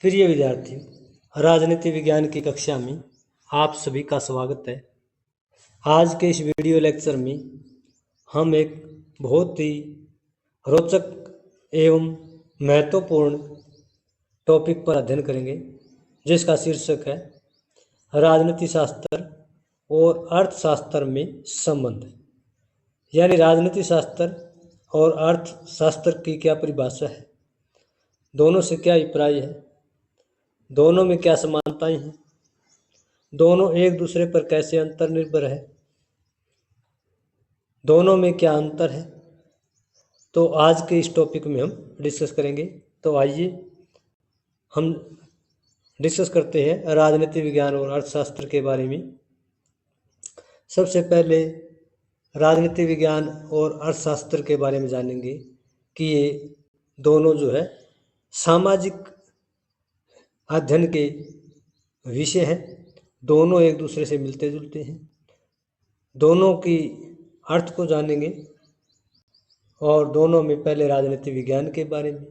प्रिय विद्यार्थियों, राजनीति विज्ञान की कक्षा में आप सभी का स्वागत है। आज के इस वीडियो लेक्चर में हम एक बहुत ही रोचक एवं महत्वपूर्ण टॉपिक पर अध्ययन करेंगे, जिसका शीर्षक है राजनीति शास्त्र और अर्थशास्त्र में संबंध। यानी राजनीति शास्त्र और अर्थशास्त्र की क्या परिभाषा है, दोनों से क्या अभिप्राय है, दोनों में क्या समानताएं हैं, दोनों एक दूसरे पर कैसे अंतर निर्भर है, दोनों में क्या अंतर है, तो आज के इस टॉपिक में हम डिस्कस करेंगे। तो आइए हम डिस्कस करते हैं राजनीति विज्ञान और अर्थशास्त्र के बारे में। सबसे पहले राजनीति विज्ञान और अर्थशास्त्र के बारे में जानेंगे कि ये दोनों जो है सामाजिक अध्ययन के विषय हैं। दोनों एक दूसरे से मिलते जुलते हैं। दोनों की अर्थ को जानेंगे और दोनों में पहले राजनीति विज्ञान के बारे में,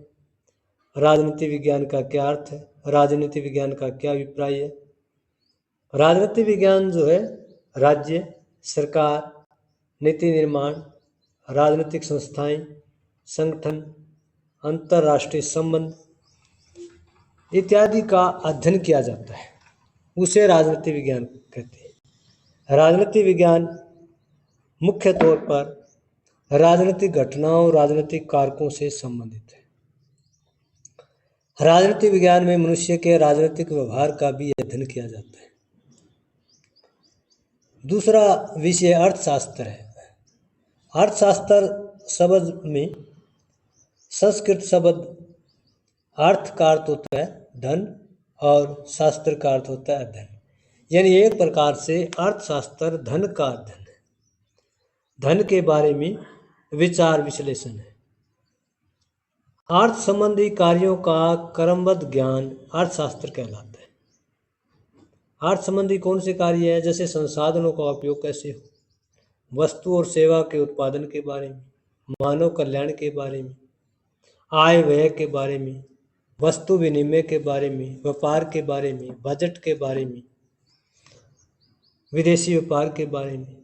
राजनीति विज्ञान का क्या अर्थ है, राजनीति विज्ञान का क्या अभिप्राय है। राजनीति विज्ञान जो है राज्य, सरकार, नीति निर्माण, राजनीतिक संस्थाएं, संगठन, अंतर्राष्ट्रीय संबंध इत्यादि का अध्ययन किया जाता है, उसे राजनीति विज्ञान कहते हैं। राजनीति विज्ञान मुख्य तौर पर राजनीतिक घटनाओं, राजनीतिक कारकों से संबंधित है। राजनीति विज्ञान में मनुष्य के राजनीतिक व्यवहार का भी अध्ययन किया जाता है। दूसरा विषय अर्थशास्त्र है। अर्थशास्त्र शब्द में संस्कृत शब्द अर्थ का अर्थ होता है धन और शास्त्र का अर्थ होता है अध्ययन। यानी एक प्रकार से अर्थशास्त्र धन का अध्ययन है, धन के बारे में विचार विश्लेषण है। अर्थ संबंधी कार्यों का क्रमबद्ध ज्ञान अर्थशास्त्र कहलाता है। अर्थ संबंधी कौन से कार्य है, जैसे संसाधनों का उपयोग कैसे हो, वस्तु और सेवा के उत्पादन के बारे में, मानव कल्याण के बारे में, आय व्यय के बारे में, वस्तु विनिमय के बारे में, व्यापार के बारे में, बजट के बारे में, विदेशी व्यापार के बारे में,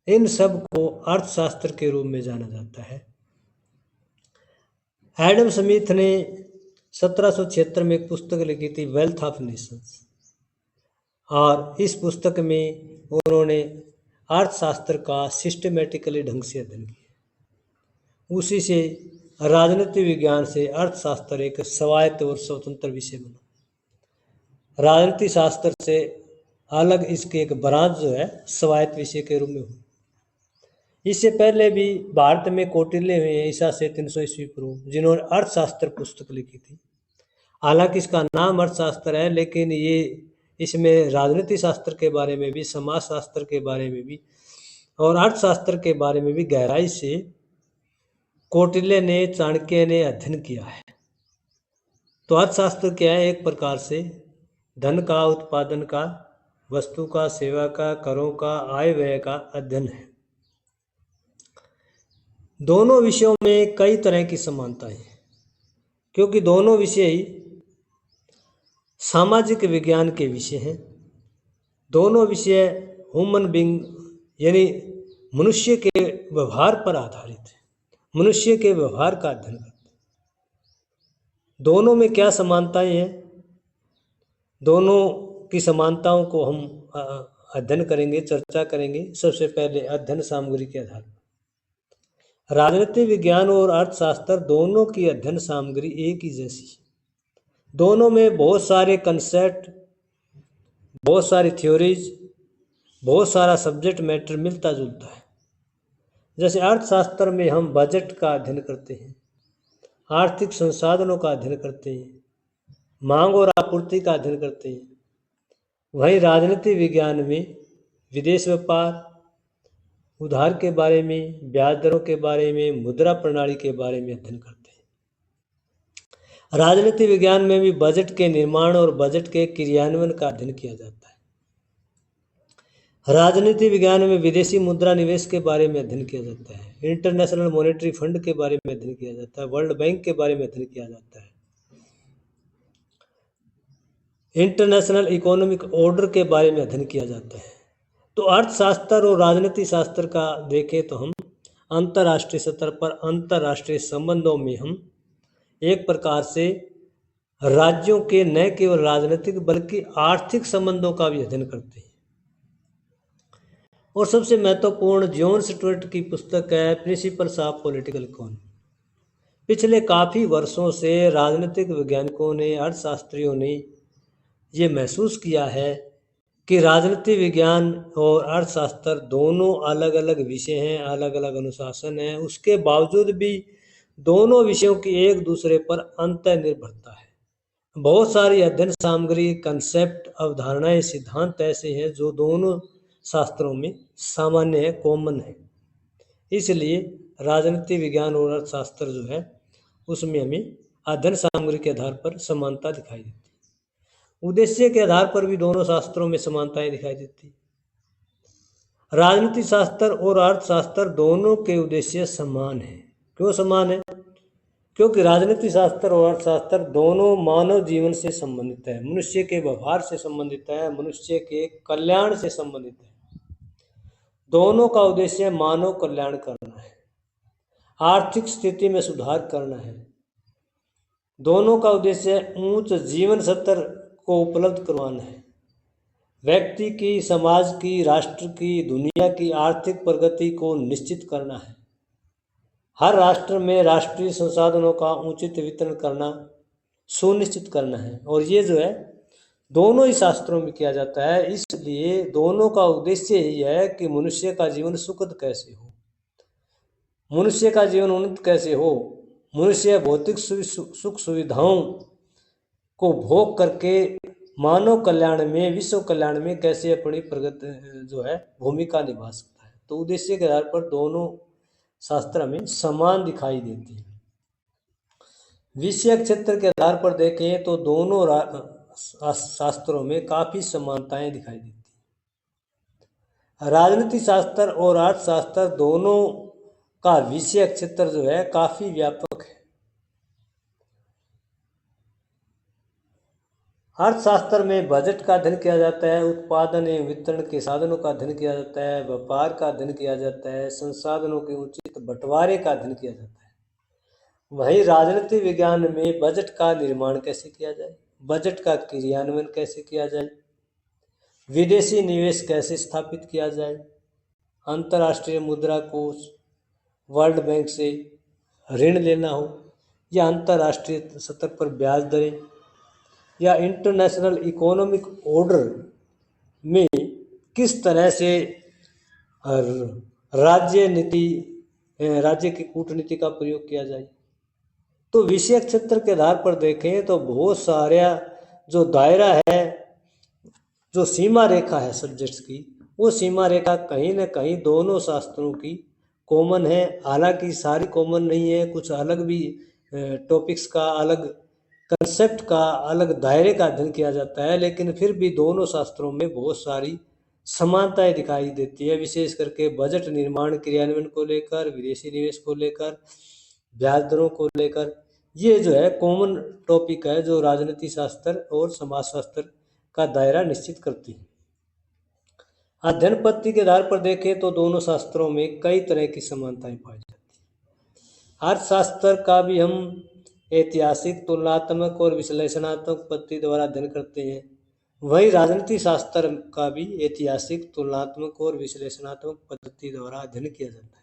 इन सब को अर्थशास्त्र के रूप में जाना जाता है। एडम स्मिथ ने 1776 में एक पुस्तक लिखी थी, वेल्थ ऑफ नेशंस, और इस पुस्तक में उन्होंने अर्थशास्त्र का सिस्टमेटिकली ढंग से अध्ययन किया। उसी से राजनीति विज्ञान से अर्थशास्त्र एक स्वायत्त और स्वतंत्र विषय बना। राजनीति शास्त्र से अलग इसके एक ब्रांच जो है स्वायत्त विषय के रूप में हुई। इससे पहले भी भारत में कौटिल्य हुए ईसा से 300 ईस्वी पूर्व, जिन्होंने अर्थशास्त्र पुस्तक लिखी थी। हालांकि इसका नाम अर्थशास्त्र है, लेकिन ये इसमें राजनीति शास्त्र के बारे में भी, समाजशास्त्र के बारे में भी और अर्थशास्त्र के बारे में भी गहराई से कौटिल्य ने, चाणक्य ने अध्ययन किया है। तो अर्थशास्त्र क्या है? एक प्रकार से धन का, उत्पादन का, वस्तु का, सेवा का, करों का, आय व्यय का अध्ययन है। दोनों विषयों में कई तरह की समानताएं हैं, क्योंकि दोनों विषय ही सामाजिक विज्ञान के विषय हैं। दोनों विषय ह्यूमन बीइंग यानी मनुष्य के व्यवहार पर आधारित है, मनुष्य के व्यवहार का अध्ययन करते हैं। दोनों में क्या समानताएं हैं, दोनों की समानताओं को हम अध्ययन करेंगे, चर्चा करेंगे। सबसे पहले अध्ययन सामग्री के आधार पर राजनीति विज्ञान और अर्थशास्त्र दोनों की अध्ययन सामग्री एक ही जैसी है। दोनों में बहुत सारे कंसेप्ट, बहुत सारी थ्योरीज, बहुत सारा सब्जेक्ट मैटर मिलता जुलता है। जैसे अर्थशास्त्र में हम बजट का अध्ययन करते हैं, आर्थिक संसाधनों का अध्ययन करते हैं, मांग और आपूर्ति का अध्ययन करते हैं। वहीं राजनीति विज्ञान में विदेश व्यापार, उधार के बारे में, ब्याज दरों के बारे में, मुद्रा प्रणाली के बारे में अध्ययन करते हैं। राजनीति विज्ञान में भी बजट के निर्माण और बजट के क्रियान्वयन का अध्ययन किया जाता है। राजनीति विज्ञान में विदेशी मुद्रा निवेश के बारे में अध्ययन किया जाता है, इंटरनेशनल मॉनेटरी फंड के बारे में अध्ययन किया जाता है, वर्ल्ड बैंक के बारे में अध्ययन किया जाता है। इंटरनेशनल इकोनॉमिक ऑर्डर के बारे में अध्ययन किया जाता है। तो अर्थशास्त्र और राजनीति शास्त्र का देखें तो हम अंतर्राष्ट्रीय स्तर पर अंतर्राष्ट्रीय संबंधों में हम एक प्रकार से राज्यों के न केवल राजनीतिक बल्कि आर्थिक संबंधों का भी अध्ययन करते हैं। और सबसे महत्वपूर्ण जॉन स्टुअर्ट की पुस्तक है प्रिंसिपल्स ऑफ पॉलिटिकल इकोनॉमी। पिछले काफ़ी वर्षों से राजनीतिक वैज्ञानिकों ने, अर्थशास्त्रियों ने ये महसूस किया है कि राजनीति विज्ञान और अर्थशास्त्र दोनों अलग अलग विषय हैं, अलग अलग अनुशासन हैं। उसके बावजूद भी दोनों विषयों की एक दूसरे पर अंतर निर्भरता है। बहुत सारी अध्ययन सामग्री, कंसेप्ट, अवधारणाएं, सिद्धांत ऐसे हैं जो दोनों शास्त्रों में सामान्य है, कॉमन है। इसलिए राजनीति विज्ञान और अर्थशास्त्र जो है उसमें हमें अध्ययन सामग्री के आधार पर समानता दिखाई देती है। उद्देश्य के आधार पर भी दोनों शास्त्रों में समानताएं दिखाई देती है। राजनीति शास्त्र और अर्थशास्त्र दोनों के उद्देश्य समान हैं। क्यों समान है? क्योंकि राजनीति शास्त्र और अर्थशास्त्र दोनों मानव जीवन से संबंधित है, मनुष्य के व्यवहार से संबंधित है, मनुष्य के कल्याण से संबंधित है। दोनों का उद्देश्य मानव कल्याण करना है, आर्थिक स्थिति में सुधार करना है। दोनों का उद्देश्य उच्च जीवन स्तर को उपलब्ध करवाना है, व्यक्ति की, समाज की, राष्ट्र की, दुनिया की आर्थिक प्रगति को निश्चित करना है। हर राष्ट्र में राष्ट्रीय संसाधनों का उचित वितरण करना सुनिश्चित करना है। और ये जो है दोनों ही शास्त्रों में किया जाता है। इसलिए दोनों का उद्देश्य यही है कि मनुष्य का जीवन सुखद कैसे हो, मनुष्य का जीवन उन्नत कैसे हो, मनुष्य भौतिक सुख सुविधाओं को भोग करके मानव कल्याण में, विश्व कल्याण में कैसे अपनी प्रगति जो है भूमिका निभा सकता है। तो उद्देश्य के आधार पर दोनों शास्त्र में समान दिखाई देते हैं। विषय क्षेत्र के आधार पर देखें तो दोनों शास्त्रों में काफी समानताएं दिखाई देती हैं। राजनीति शास्त्र और अर्थशास्त्र दोनों का विषय क्षेत्र जो है काफी व्यापक है। अर्थशास्त्र में बजट का अध्ययन किया जाता है, उत्पादन एवं वितरण के साधनों का अध्ययन किया जाता है, व्यापार का अध्ययन किया जाता है, संसाधनों के उचित बंटवारे का अध्ययन किया जाता है। वहीं राजनीति विज्ञान में बजट का निर्माण कैसे किया जाए, बजट का क्रियान्वयन कैसे किया जाए, विदेशी निवेश कैसे स्थापित किया जाए, अंतर्राष्ट्रीय मुद्रा कोष, वर्ल्ड बैंक से ऋण लेना हो या अंतर्राष्ट्रीय स्तर पर ब्याज दरें या इंटरनेशनल इकोनॉमिक ऑर्डर में किस तरह से राज्य की कूटनीति का प्रयोग किया जाए। तो विषय क्षेत्र के आधार पर देखें तो बहुत सारा जो दायरा है, जो सीमा रेखा है सब्जेक्ट्स की, वो सीमा रेखा कहीं ना कहीं दोनों शास्त्रों की कॉमन है। हालांकि सारी कॉमन नहीं है, कुछ अलग भी टॉपिक्स का, अलग कंसेप्ट का, अलग दायरे का अध्ययन किया जाता है, लेकिन फिर भी दोनों शास्त्रों में बहुत सारी समानताएं दिखाई देती है। विशेष करके बजट निर्माण क्रियान्वयन को लेकर, विदेशी निवेश को लेकर, ब्याज दरों को लेकर, ये जो है कॉमन टॉपिक है जो राजनीति शास्त्र और समाजशास्त्र का दायरा निश्चित करती है। अध्ययन पद्धति के आधार पर देखें तो दोनों शास्त्रों में कई तरह की समानताएं पाई जाती है। अर्थशास्त्र का भी हम ऐतिहासिक, तुलनात्मक और विश्लेषणात्मक पद्धति द्वारा अध्ययन करते हैं। वहीं राजनीति शास्त्र का भी ऐतिहासिक, तुलनात्मक और विश्लेषणात्मक पद्धति द्वारा अध्ययन किया जाता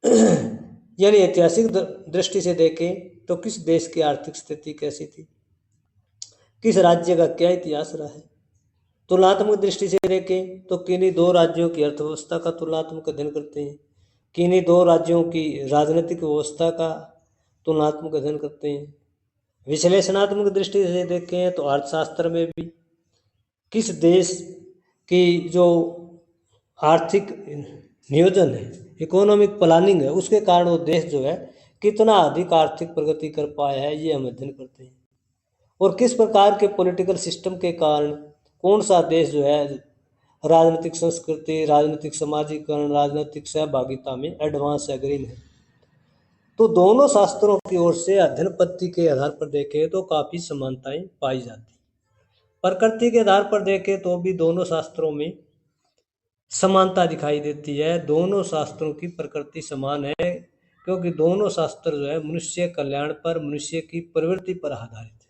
है। यानी ऐतिहासिक दृष्टि से देखें तो किस देश की आर्थिक स्थिति कैसी थी, किस राज्य का क्या इतिहास रहा है। तुलनात्मक दृष्टि से देखें तो किन्हीं दो राज्यों की अर्थव्यवस्था का तुलनात्मक अध्ययन करते हैं, किन्हीं दो राज्यों की राजनीतिक व्यवस्था का तुलनात्मक अध्ययन करते हैं। विश्लेषणात्मक दृष्टि से देखें तो अर्थशास्त्र में भी किस देश की जो आर्थिक नियोजन है, इकोनॉमिक प्लानिंग है, उसके कारण वो देश जो है कितना अधिक आर्थिक प्रगति कर पाया है, ये हम अध्ययन करते हैं। और किस प्रकार के पॉलिटिकल सिस्टम के कारण कौन सा देश जो है राजनीतिक संस्कृति, राजनीतिक समाजीकरण, राजनीतिक सहभागिता में एडवांस अग्रिम है। तो दोनों शास्त्रों की ओर से अध्ययन पद्धति के आधार पर देखें तो काफ़ी समानताएं पाई जाती। प्रकृति के आधार पर देखें तो भी दोनों शास्त्रों में समानता दिखाई देती है। दोनों शास्त्रों की प्रकृति समान है, क्योंकि दोनों शास्त्र जो है मनुष्य कल्याण पर, मनुष्य की प्रवृत्ति पर आधारित है।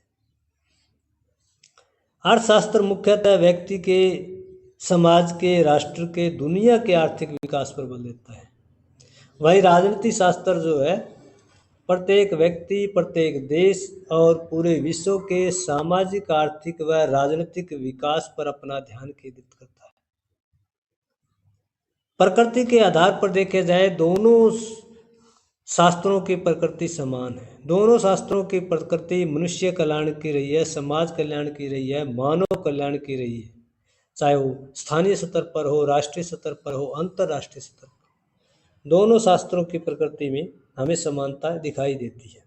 अर्थशास्त्र मुख्यतः व्यक्ति के, समाज के, राष्ट्र के, दुनिया के आर्थिक विकास पर बल देता है। वही राजनीति शास्त्र जो है प्रत्येक व्यक्ति, प्रत्येक देश और पूरे विश्व के सामाजिक, आर्थिक व राजनीतिक विकास पर अपना ध्यान केंद्रित करता है। प्रकृति के आधार पर देखे जाए दोनों शास्त्रों की प्रकृति समान है। दोनों शास्त्रों की प्रकृति मनुष्य कल्याण की रही है, समाज कल्याण की रही है, मानव कल्याण की रही है, चाहे वो स्थानीय स्तर पर हो, राष्ट्रीय स्तर पर हो, अंतर्राष्ट्रीय स्तर पर। दोनों शास्त्रों की प्रकृति में हमें समानता दिखाई देती है।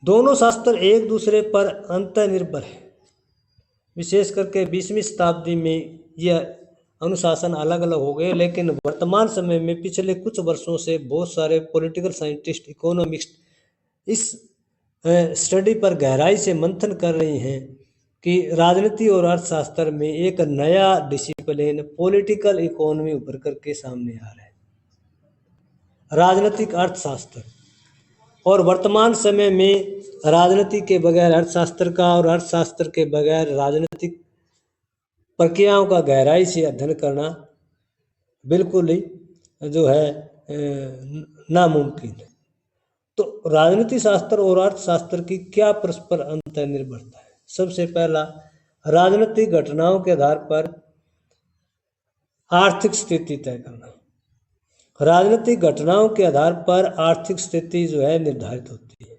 दोनों शास्त्र एक दूसरे पर अंतर्निर्भर है। विशेष करके 20वीं शताब्दी में यह अनुशासन अलग अलग हो गए, लेकिन वर्तमान समय में पिछले कुछ वर्षों से बहुत सारे पॉलिटिकल साइंटिस्ट, इकोनॉमिस्ट इस स्टडी पर गहराई से मंथन कर रही हैं कि राजनीति और अर्थशास्त्र में एक नया डिसिप्लिन पॉलिटिकल इकोनॉमी उभर करके सामने आ रहा है, राजनीतिक अर्थशास्त्र। और वर्तमान समय में राजनीति के बगैर अर्थशास्त्र का और अर्थशास्त्र के बगैर राजनीतिक प्रक्रियाओं का गहराई से अध्ययन करना बिल्कुल ही जो है नामुमकिन है। तो राजनीति शास्त्र और अर्थशास्त्र की क्या परस्पर अंतर्निर्भरता है? सबसे पहला, राजनीतिक घटनाओं के आधार पर आर्थिक स्थिति तय करना। राजनीतिक घटनाओं के आधार पर आर्थिक स्थिति जो है निर्धारित होती है।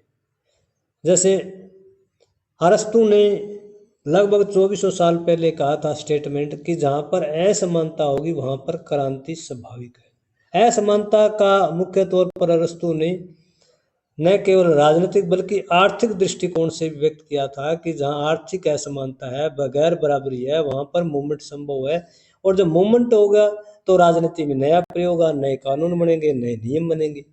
जैसे अरस्तु ने लगभग 2400 साल पहले कहा था स्टेटमेंट कि जहाँ पर असमानता होगी वहाँ पर क्रांति स्वाभाविक है। असमानता का मुख्य तौर पर अरस्तु ने न केवल राजनीतिक बल्कि आर्थिक दृष्टिकोण से व्यक्त किया था कि जहाँ आर्थिक असमानता है, बगैर बराबरी है, वहाँ पर मूवमेंट संभव है। और जब मूवमेंट होगा तो राजनीति में नया प्रयोग होगा, नए कानून बनेंगे, नए नियम बनेंगे।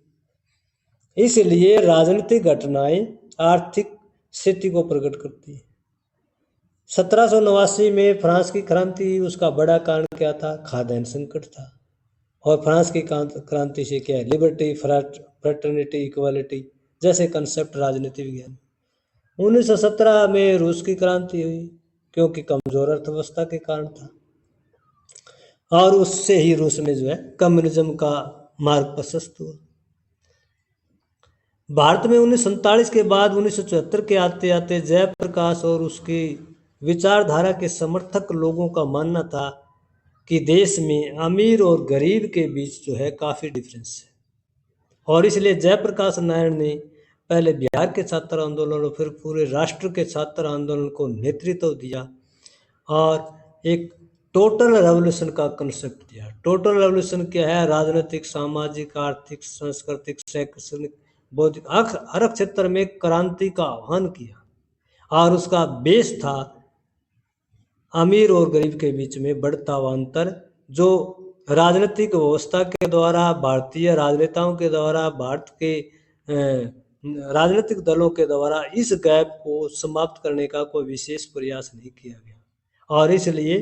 इसलिए राजनीतिक घटनाएं आर्थिक स्थिति को प्रकट करती है। 1789 में फ्रांस की क्रांति, उसका बड़ा कारण क्या था? खाद्यान्न संकट था। और फ्रांस की क्रांति से क्या है? लिबर्टी, फ्रेटर्निटी, इक्वालिटी जैसे कंसेप्ट राजनीति विज्ञान। 1917 में रूस की क्रांति हुई, क्योंकि कमजोर अर्थव्यवस्था के कारण था, और उससे ही रूस में जो है कम्युनिज्म का मार्ग प्रशस्त हुआ। भारत में 1947 के बाद 1974 के आते आते जयप्रकाश और उसकी विचारधारा के समर्थक लोगों का मानना था कि देश में अमीर और गरीब के बीच जो है काफ़ी डिफरेंस है, और इसलिए जयप्रकाश नारायण ने पहले बिहार के छात्र आंदोलन और फिर पूरे राष्ट्र के छात्र आंदोलन को नेतृत्व दिया और एक टोटल रेवोल्यूशन का कंसेप्ट दिया। टोटल रेवोल्यूशन क्या है? राजनीतिक, सामाजिक, आर्थिक, सांस्कृतिक, शैक्षणिक, बौद्धिक हर क्षेत्र में क्रांति का आह्वान किया, और उसका बेस था अमीर और गरीब के बीच में बढ़ता हुआ अंतर, जो राजनीतिक व्यवस्था के द्वारा, भारतीय राजनेताओं के द्वारा, भारत के राजनीतिक दलों के द्वारा इस गैप को समाप्त करने का कोई विशेष प्रयास नहीं किया गया। और इसलिए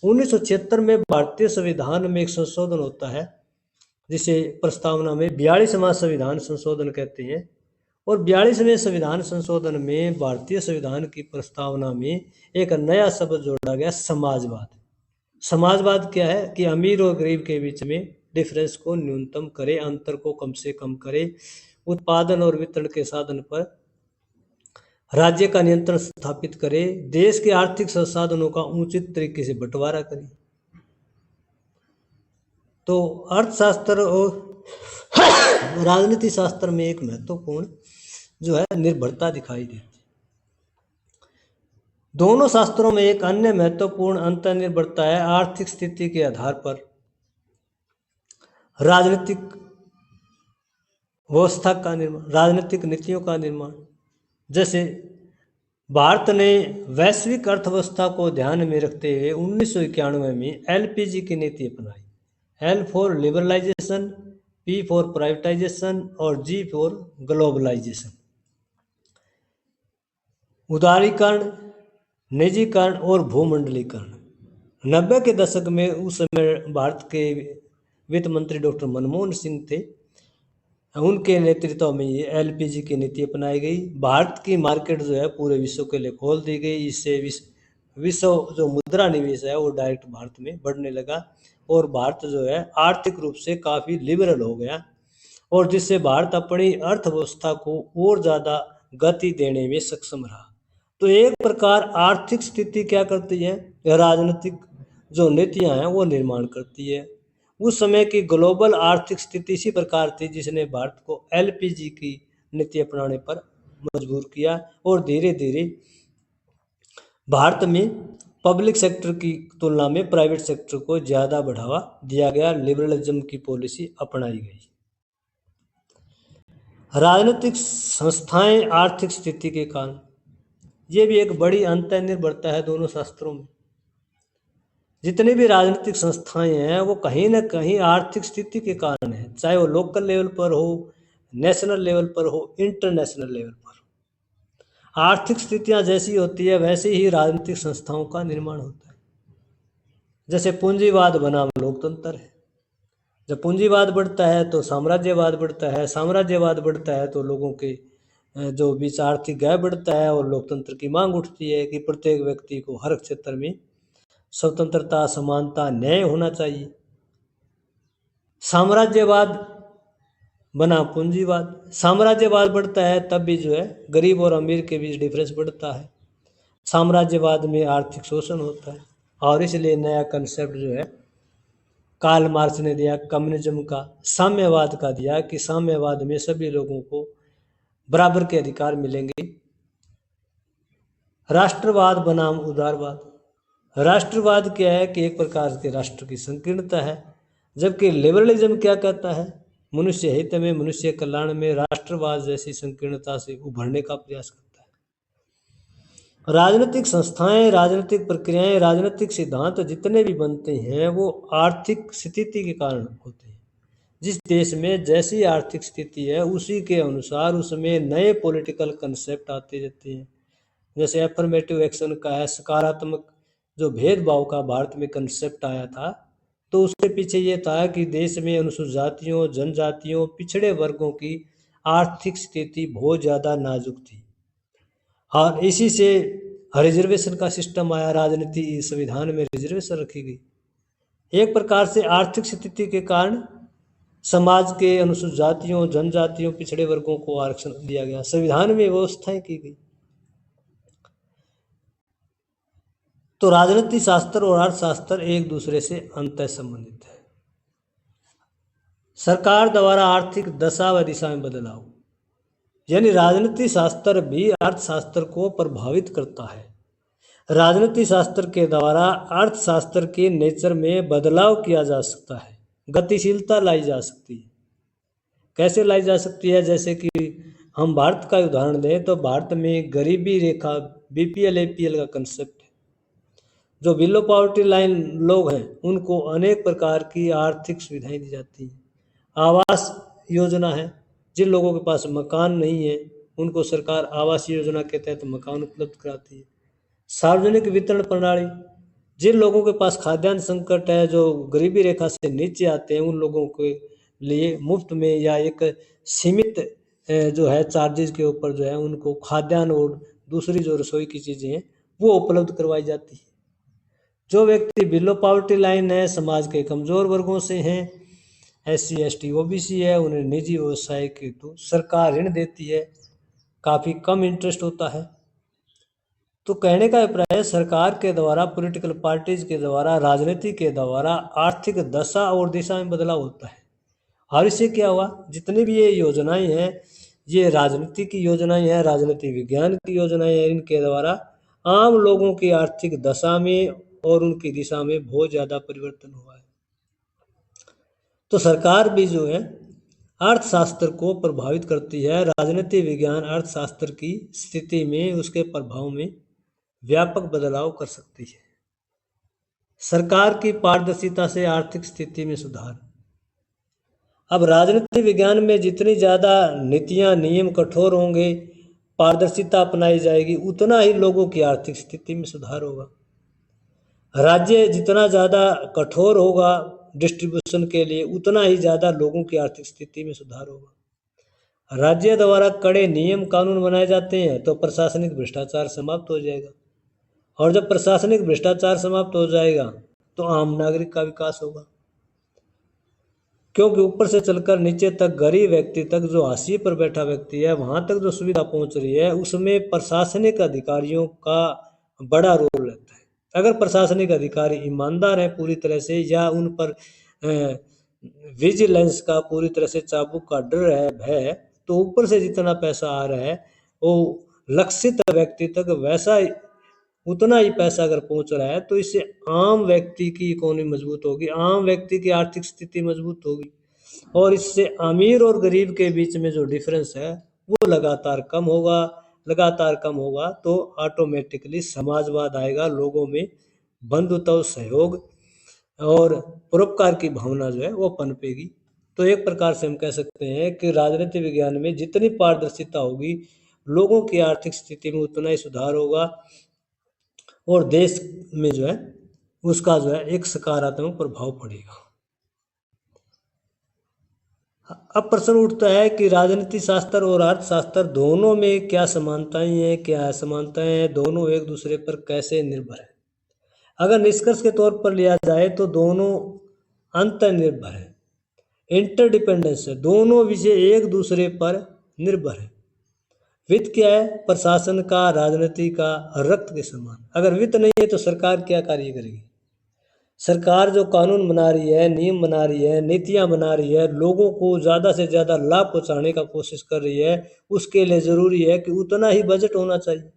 1976 में भारतीय संविधान में एक संशोधन होता है, जिसे प्रस्तावना में 42वां संविधान संशोधन कहते हैं। और 42वें संविधान संशोधन में भारतीय संविधान की प्रस्तावना में एक नया शब्द जोड़ा गया, समाजवाद। समाजवाद क्या है? कि अमीर और गरीब के बीच में डिफरेंस को न्यूनतम करे, अंतर को कम से कम करे, उत्पादन और वितरण के साधन पर राज्य का नियंत्रण स्थापित करे, देश के आर्थिक संसाधनों का उचित तरीके से बंटवारा करे। तो अर्थशास्त्र और राजनीति शास्त्र में एक महत्वपूर्ण जो है निर्भरता दिखाई देती है। दोनों शास्त्रों में एक अन्य महत्वपूर्ण अंतर्निर्भरता है आर्थिक स्थिति के आधार पर राजनीतिक व्यवस्था का निर्माण, राजनीतिक नीतियों का निर्माण। जैसे भारत ने वैश्विक अर्थव्यवस्था को ध्यान में रखते हुए 1991 में LPG की नीति अपनाई, L for liberalisation, P for privatisation और G फॉर ग्लोबलाइजेशन। उदारीकरण, निजीकरण और भूमंडलीकरण। 90 के दशक में उस समय भारत के वित्त मंत्री डॉक्टर मनमोहन सिंह थे, उनके नेतृत्व में ये LPG की नीति अपनाई गई। भारत की मार्केट जो है पूरे विश्व के लिए खोल दी गई। इससे विश्व जो मुद्रा निवेश है वो डायरेक्ट भारत में बढ़ने लगा और भारत जो है आर्थिक रूप से काफ़ी लिबरल हो गया और जिससे भारत अपनी अर्थव्यवस्था को और ज़्यादा गति देने में सक्षम रहा। तो एक प्रकार आर्थिक स्थिति क्या करती है, राजनीतिक जो नीतियां हैं वो निर्माण करती है। उस समय की ग्लोबल आर्थिक स्थिति इसी प्रकार थी जिसने भारत को LPG की नीति अपनाने पर मजबूर किया और धीरे धीरे भारत में पब्लिक सेक्टर की तुलना में प्राइवेट सेक्टर को ज़्यादा बढ़ावा दिया गया, लिबरलिज्म की पॉलिसी अपनाई गई। राजनीतिक संस्थाएं आर्थिक स्थिति के कारण, ये भी एक बड़ी अंतर्निर्भरता है दोनों शास्त्रों में। जितनी भी राजनीतिक संस्थाएं हैं वो कहीं ना कहीं आर्थिक स्थिति के कारण है, चाहे वो लोकल लेवल पर हो, नेशनल लेवल पर हो, इंटरनेशनल लेवल पर हो। आर्थिक स्थितियां जैसी होती है वैसे ही राजनीतिक संस्थाओं का निर्माण होता है। जैसे पूंजीवाद बनाम लोकतंत्र है, जब पूंजीवाद बढ़ता है तो साम्राज्यवाद बढ़ता है, साम्राज्यवाद बढ़ता है तो लोगों के जो बीच आर्थिक गैप बढ़ता है और लोकतंत्र की मांग उठती है कि प्रत्येक व्यक्ति को हर क्षेत्र में स्वतंत्रता, समानता, न्याय होना चाहिए। साम्राज्यवाद बना पूंजीवाद, साम्राज्यवाद बढ़ता है तब भी जो है गरीब और अमीर के बीच डिफरेंस बढ़ता है, साम्राज्यवाद में आर्थिक शोषण होता है और इसलिए नया कंसेप्ट जो है कार्ल मार्क्स ने दिया कम्युनिज्म का, साम्यवाद का दिया कि साम्यवाद में सभी लोगों को बराबर के अधिकार मिलेंगे। राष्ट्रवाद बनाम उदारवाद, राष्ट्रवाद क्या है कि एक प्रकार के राष्ट्र की संकीर्णता है, जबकि लिबरलिज्म क्या कहता है, मनुष्य हित में, मनुष्य कल्याण में राष्ट्रवाद जैसी संकीर्णता से उभरने का प्रयास करता है। राजनीतिक संस्थाएं, राजनीतिक प्रक्रियाएं, राजनीतिक सिद्धांत जितने भी बनते हैं वो आर्थिक स्थिति के कारण होते हैं। जिस देश में जैसी आर्थिक स्थिति है उसी के अनुसार उसमें नए पॉलिटिकल कंसेप्ट आते रहते हैं। जैसे एफर्मेटिव एक्शन का है, सकारात्मक जो भेदभाव का भारत में कंसेप्ट आया था, तो उसके पीछे ये था कि देश में अनुसूचित जातियों, जनजातियों, पिछड़े वर्गों की आर्थिक स्थिति बहुत ज़्यादा नाजुक थी और इसी से रिजर्वेशन का सिस्टम आया, राजनीति संविधान में रिजर्वेशन रखी गई। एक प्रकार से आर्थिक स्थिति के कारण समाज के अनुसूचित जातियों, जनजातियों, पिछड़े वर्गों को आरक्षण दिया गया, संविधान में व्यवस्थाएं की गई। तो राजनीति शास्त्र और अर्थशास्त्र एक दूसरे से अंतः संबंधित है। सरकार द्वारा आर्थिक दशा व दिशा में बदलाव, यानी राजनीति शास्त्र भी अर्थशास्त्र को प्रभावित करता है। राजनीति शास्त्र के द्वारा अर्थशास्त्र के नेचर में बदलाव किया जा सकता है, गतिशीलता लाई जा सकती है। कैसे लाई जा सकती है, जैसे कि हम भारत का उदाहरण दें तो भारत में गरीबी रेखा BPL APL का कंसेप्ट है। जो बिलो पॉवर्टी लाइन लोग हैं उनको अनेक प्रकार की आर्थिक सुविधाएं दी जाती हैं। आवास योजना है, जिन लोगों के पास मकान नहीं है उनको सरकार आवास योजना के तहत मकान उपलब्ध कराती है। सार्वजनिक वितरण प्रणाली, जिन लोगों के पास खाद्यान्न संकट है, जो गरीबी रेखा से नीचे आते हैं, उन लोगों के लिए मुफ्त में या एक सीमित जो है चार्जेस के ऊपर जो है उनको खाद्यान्न और दूसरी जो रसोई की चीज़ें हैं वो उपलब्ध करवाई जाती है। जो व्यक्ति बिलो पॉवर्टी लाइन है, समाज के कमज़ोर वर्गों से हैं, SC ST OBC है, उन्हें निजी व्यवसाय के तो सरकार ऋण देती है, काफ़ी कम इंटरेस्ट होता है। तो कहने का अभिप्राय है सरकार के द्वारा, पॉलिटिकल पार्टीज के द्वारा, राजनीति के द्वारा आर्थिक दशा और दिशा में बदलाव होता है। और इससे क्या हुआ, जितनी भी ये योजनाएं हैं ये राजनीति की योजनाएं हैं, राजनीति विज्ञान की योजनाएं हैं, इनके द्वारा आम लोगों की आर्थिक दशा में और उनकी दिशा में बहुत ज़्यादा परिवर्तन हुआ है। तो सरकार भी जो है अर्थशास्त्र को प्रभावित करती है। राजनीति विज्ञान अर्थशास्त्र की स्थिति में, उसके प्रभाव में व्यापक बदलाव कर सकती है। सरकार की पारदर्शिता से आर्थिक स्थिति में सुधार, अब राजनीति विज्ञान में जितनी ज़्यादा नीतियाँ नियम कठोर होंगे, पारदर्शिता अपनाई जाएगी, उतना ही लोगों की आर्थिक स्थिति में सुधार होगा। राज्य जितना ज़्यादा कठोर होगा डिस्ट्रीब्यूशन के लिए, उतना ही ज़्यादा लोगों की आर्थिक स्थिति में सुधार होगा। राज्य द्वारा कड़े नियम कानून बनाए जाते हैं तो प्रशासनिक भ्रष्टाचार समाप्त हो जाएगा, और जब प्रशासनिक भ्रष्टाचार समाप्त हो जाएगा तो आम नागरिक का विकास होगा, क्योंकि ऊपर से चलकर नीचे तक, गरीब व्यक्ति तक, जो हाशिए पर बैठा व्यक्ति है, वहाँ तक जो सुविधा पहुँच रही है, उसमें प्रशासनिक अधिकारियों का बड़ा रोल रहता है। अगर प्रशासनिक अधिकारी ईमानदार हैं पूरी तरह से, या उन पर विजिलेंस का पूरी तरह से चाबुक का डर है, तो ऊपर से जितना पैसा आ रहा है वो लक्षित व्यक्ति तक वैसा उतना ही पैसा अगर पहुंच रहा है, तो इससे आम व्यक्ति की इकोनॉमी मजबूत होगी, आम व्यक्ति की आर्थिक स्थिति मजबूत होगी, और इससे अमीर और गरीब के बीच में जो डिफरेंस है वो लगातार कम होगा, तो ऑटोमेटिकली समाजवाद आएगा, लोगों में बंधुत्व, सहयोग और परोपकार की भावना जो है वो पनपेगी। तो एक प्रकार से हम कह सकते हैं कि राजनीति विज्ञान में जितनी पारदर्शिता होगी, लोगों की आर्थिक स्थिति में उतना ही सुधार होगा, और देश में जो है उसका जो है एक सकारात्मक प्रभाव पड़ेगा। अब प्रश्न उठता है कि राजनीति शास्त्र और अर्थशास्त्र दोनों में क्या समानताएं हैं, क्या असमानताएं हैं, दोनों एक दूसरे पर कैसे निर्भर है। अगर निष्कर्ष के तौर पर लिया जाए तो दोनों अंतर्निर्भर है, इंटरडिपेंडेंस है, दोनों विषय एक दूसरे पर निर्भर है। वित्त क्या है? प्रशासन का, राजनीति का रक्त के समान। अगर वित्त नहीं है तो सरकार क्या कार्य करेगी? सरकार जो कानून बना रही है, नियम बना रही है, नीतियां बना रही है, लोगों को ज़्यादा से ज़्यादा लाभ पहुंचाने का कोशिश कर रही है, उसके लिए ज़रूरी है कि उतना ही बजट होना चाहिए।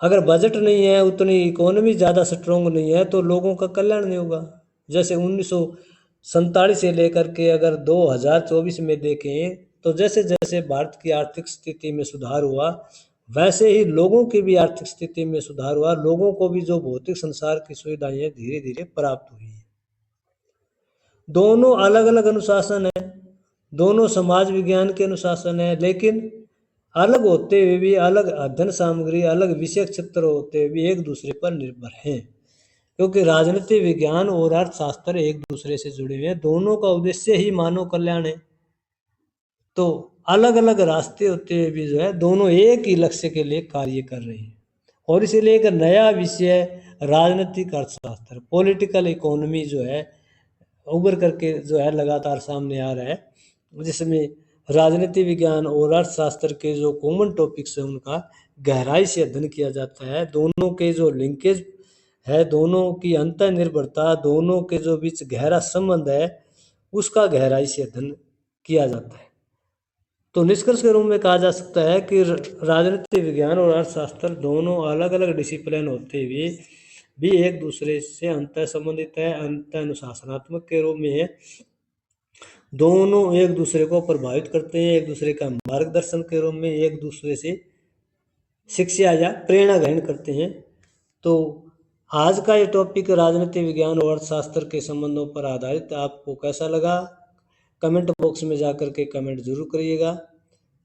अगर बजट नहीं है, उतनी इकोनॉमी ज़्यादा स्ट्रोंग नहीं है, तो लोगों का कल्याण नहीं होगा। जैसे 1947 से लेकर के अगर 2024 में देखें, तो जैसे जैसे भारत की आर्थिक स्थिति में सुधार हुआ, वैसे ही लोगों की भी आर्थिक स्थिति में सुधार हुआ, लोगों को भी जो भौतिक संसार की सुविधाएं धीरे धीरे प्राप्त हुई है। दोनों अलग अलग अनुशासन है, दोनों समाज विज्ञान के अनुशासन है, लेकिन अलग होते हुए भी, अलग अध्ययन सामग्री, अलग विषय क्षेत्र होते हुए भी एक दूसरे पर निर्भर हैं, क्योंकि राजनीति विज्ञान और अर्थशास्त्र एक दूसरे से जुड़े हुए हैं, दोनों का उद्देश्य ही मानव कल्याण है। तो अलग अलग रास्ते होते हुए भी जो है दोनों एक ही लक्ष्य के लिए कार्य कर रहे हैं, और इसीलिए एक नया विषय राजनीतिक अर्थशास्त्र, पॉलिटिकल इकोनॉमी जो है उभर करके जो है लगातार सामने आ रहा है, जिसमें राजनीति विज्ञान और अर्थशास्त्र के जो कॉमन टॉपिक्स है उनका गहराई से अध्ययन किया जाता है, दोनों के जो लिंकेज है, दोनों की अंतर्निर्भरता, दोनों के जो बीच गहरा संबंध है, उसका गहराई से अध्ययन किया जाता है। तो निष्कर्ष के रूप में कहा जा सकता है कि राजनीति विज्ञान और अर्थशास्त्र दोनों अलग अलग डिसिप्लिन होते हुए भी एक दूसरे से अंतर संबंधित है, अंतर अनुशासनात्मक के रूप में है। दोनों एक दूसरे को प्रभावित करते हैं, एक दूसरे का मार्गदर्शन के रूप में एक दूसरे से शिक्षा या प्रेरणा ग्रहण करते हैं। तो आज का ये टॉपिक राजनीति विज्ञान और अर्थशास्त्र के संबंधों पर आधारित आपको कैसा लगा, कमेंट बॉक्स में जाकर के कमेंट जरूर करिएगा।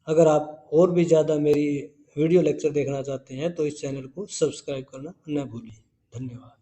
अगर आप और भी ज़्यादा मेरी वीडियो लेक्चर देखना चाहते हैं तो इस चैनल को सब्सक्राइब करना न भूलिए। धन्यवाद।